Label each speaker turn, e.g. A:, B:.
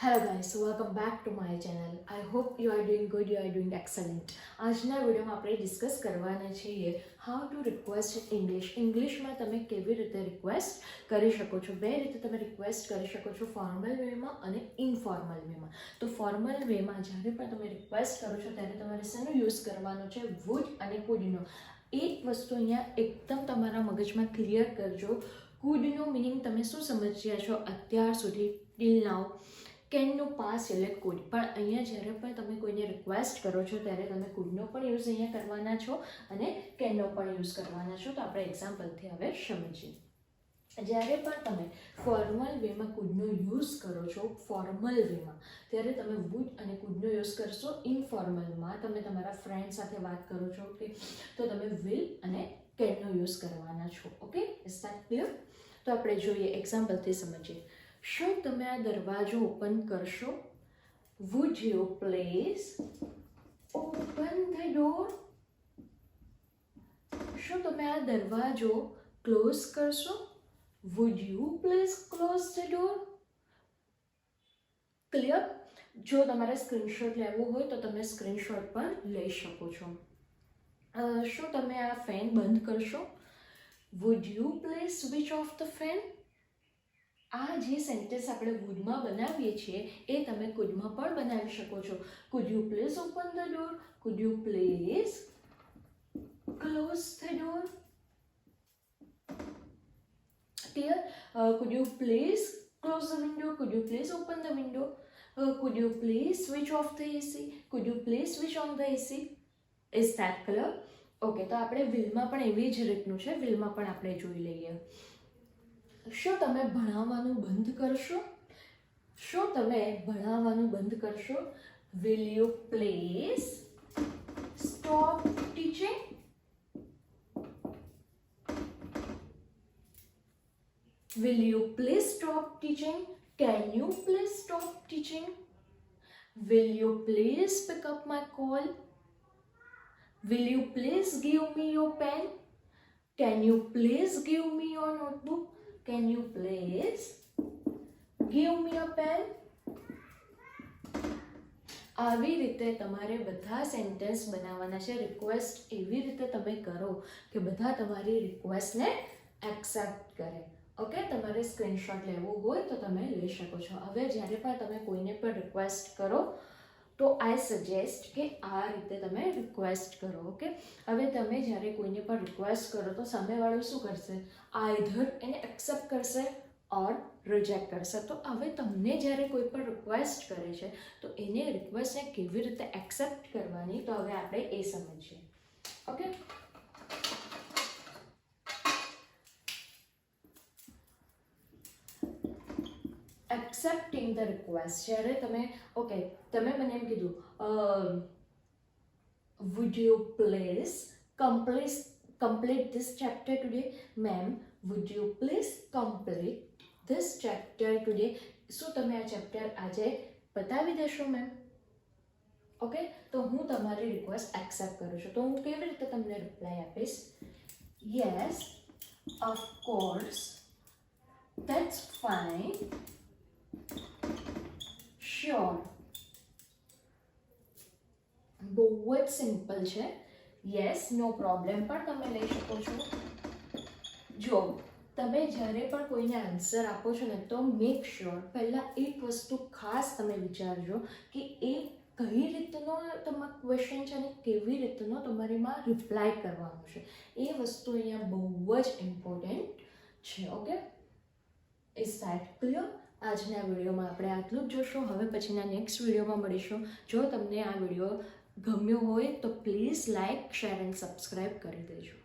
A: Hello guys, welcome back to my channel. I hope you are doing good, you are doing excellent. આજના વિડીયોમાં આપણે discuss કરવાના છીએ how to request ઇંગ્લિશમાં તમે કેવી રીતે રિક્વેસ્ટ કરી શકો છો. બે રીતે તમે રિક્વેસ્ટ કરી શકો છો, ફોર્મલ વેમાં અને ઇનફોર્મલ વેમાં. તો ફોર્મલ વેમાં જ્યારે પણ તમે રિક્વેસ્ટ કરો છો ત્યારે તમારે શેનો યુઝ કરવાનો છે? વુડ અને કુડનો. એક વસ્તુ અહીંયા એકદમ તમારા મગજમાં ક્લિયર કરજો. કુડનો મિનિંગ તમે શું સમજ્યા છો અત્યાર સુધી ટિલ નાઉ? કેનનો પાસ એટલે કુડ. પણ અહીંયા જ્યારે પણ તમે કોઈને રિક્વેસ્ટ કરો છો ત્યારે તમે કુડનો પણ યુઝ અહીંયા કરવાના છો અને કેનનો પણ યુઝ કરવાના છો. તો આપણે એક્ઝામ્પલથી હવે સમજીએ. જ્યારે પણ તમે ફોર્મલ વેમાં કુડનો યુઝ કરો છો, ફોર્મલ વેમાં, ત્યારે તમે વુડ અને કુડનો યુઝ કરશો. ઇનફોર્મલમાં તમે તમારા ફ્રેન્ડ સાથે વાત કરો છો, ઓકે, તો તમે વિલ અને કેનનો યુઝ કરવાના છો. Okay, is that clear? તો આપણે જોઈએ, એક્ઝામ્પલથી સમજીએ. શું તમે આ દરવાજો ઓપન કરશો? Would you please open the door? શું તમે આ દરવાજો ક્લોઝ કરશો? Would you please close the door? Clear? જો તમારે સ્ક્રીનશોટ લેવું હોય તો તમે સ્ક્રીનશોટ પણ લઈ શકો છો. શું તમે આ ફેન બંધ કરશો? Would you please switch off the fan? આ જે સેન્ટેન્સ આપણે વુડમાં બનાવીએ છીએ એ તમે કુડમાં પણ બનાવી શકો છો. Could you please open the door? Could you please close the door? Clear? Could you please close the window? Could you please open the window? Could you please switch off the AC? Could you please switch on the AC? Is that clear? Okay, તો આપણે વિલમાં પણ એવી જ રીતનું છે. વિલમાં પણ આપણે જોઈ લઈએ. શું તમે ભણાવવાનું બંધ કરશો? શું તમે ભણાવવાનું બંધ કરશો? Will you please stop teaching? Will you please stop teaching? Can you please stop teaching? Will you please pick up my call? Will you please give me your pen? Can you please give me your notebook? Can you please give me a pen? આવી રીતે તમારે બધા sentence બનાવવાના છે. Request એવી રીતે તમે કરો કે બધા તમારી રિક્વેસ્ટને એક્સેપ્ટ કરે. ઓકે, તમારે સ્ક્રીનશોટ લેવું હોય તો તમે લઈ શકો છો. હવે જ્યારે પણ તમે કોઈને પણ રિક્વેસ્ટ કરો તો આઈ સજેસ્ટ કે આ રીતે તમે રિક્વેસ્ટ કરો. ઓકે, હવે તમે જ્યારે કોઈને પણ રિક્વેસ્ટ કરો તો સામેવાળો શું કરશે? આઈધર એને એક્સેપ્ટ કરશે ઓર રિજેક્ટ કરશે. તો હવે તમને જ્યારે કોઈ પણ રિક્વેસ્ટ કરે છે તો એને રિક્વેસ્ટને કેવી રીતે એક્સેપ્ટ કરવાની, તો હવે આપણે એ સમજીએ. Okay, accepting the request. જ્યારે તમે ઓકે, તમે મને એમ કીધું wood you please complete this chapter today? Ma'am, wood you please complete this chapter today? શું તમે આ ચેપ્ટર આજે બતાવી દેશો મેમ? ઓકે, તો હું તમારી રિક્વેસ્ટ એક્સેપ્ટ કરું છું. તો હું કેવી રીતે તમને રિપ્લાય આપીશ? Yes, of course, that's fine, sure. બહુ જ સિમ્પલ છે. યસ, નો પ્રોબ્લેમ પણ તમે લઈ શકો છો. જો તમે જ્યારે પણ કોઈને આન્સર આપો છો ને તો મેક શ્યોર પહેલાં એક વસ્તુ ખાસ તમે વિચારજો કે એ કઈ રીતનો તમારો ક્વેશ્ચન છે અને કેવી રીતનો તમારીમાં રિપ્લાય કરવાનો છે. એ વસ્તુ અહીંયા બહુ જ ઇમ્પોર્ટન્ટ છે. Okay, is that clear? આજના વિડીયોમાં આપણે આટલું જ જોશું. હવે પછીના નેક્સ્ટ વિડીયોમાં મળીશું. જો તમને આ વિડીયો ગમ્યો હોય તો please like, share and subscribe કરી દેજો.